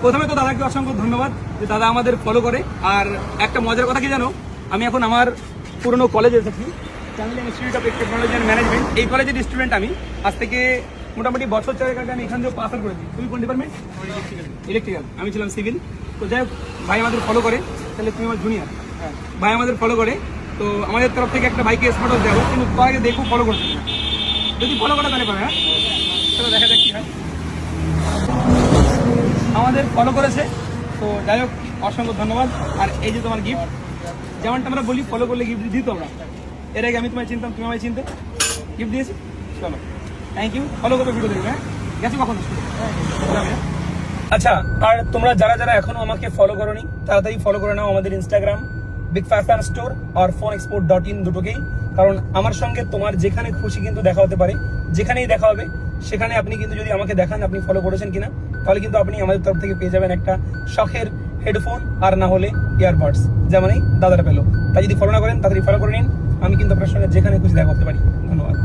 প্রথমে তো দাদাকে অসংখ্য ধন্যবাদ যে দাদা আমাদের ফলো করে। আর একটা মজার কথা কি জানো, আমি এখন আমার পুরনো কলেজে এসেছি, channel institute of technology and management. এই কলেজের স্টুডেন্ট আমি। আজ থেকে মোটামুটি বছর 4 আগে আমি এখান থেকে পাস আউট করেছি। তুমি কোন ডিপার্টমেন্ট? ইলেকট্রিক্যাল। আমি ছিলাম সিভিল। তো যাই হোক, ভাই আমাদের ফলো করে। তাহলে তুমি আমার জুনিয়র। হ্যাঁ, ভাই আমাদের ফলো করে। তো আমাদের তরফ থেকে একটা বাইকে স্পটও দেবো, কিন্তু তার আগে দেখো ফলো করছে না। যদি ফলো করে তাহলে পাবে। হ্যাঁ, চলো দেখা যাক কি হয়। আমাদের ফলো করেছে। তো যাই হোক, অসংখ্য ধন্যবাদ। আর এই যে তোমার গিফট, যেমনটা আমরা বলি ফলো করলে গিফট দিত আমরা। এর আগে আমি তোমায় চিনতাম, তুমি আমায় চিনতে, গিফট দিয়েছি। চলো, থ্যাংক ইউ। ফলো করবে, ভিডিও দেখবে। হ্যাঁ, গেছি কখন? আচ্ছা, আর তোমরা যারা যারা এখনো আমাকে ফলো করোনি, তাড়াতাড়ি ফলো করে নাও আমাদের ইনস্টাগ্রাম বিগ ফ্যাশন স্টোর আর phonexport.in দুটোকেই। কারণ আমার সঙ্গে তোমার যেখানে খুশি কিন্তু দেখা হতে পারে, যেখানেই দেখা হবে সেখানে আপনি কিন্তু যদি আমাকে দেখান আপনি ফলো করেছেন কিনা, তাহলে কিন্তু আপনি আমাদের তরফ থেকে পেয়ে যাবেন একটা শখের হেডফোন, আর না হলে ইয়ারবাডস, যেমনই দাদাটা পেলো। তাই যদি ফলো না করেন তাড়াতাড়ি ফলো করে নিন। আমি কিন্তু আপনার সঙ্গে যেখানে খুশি দেখা করতে পারি। ধন্যবাদ।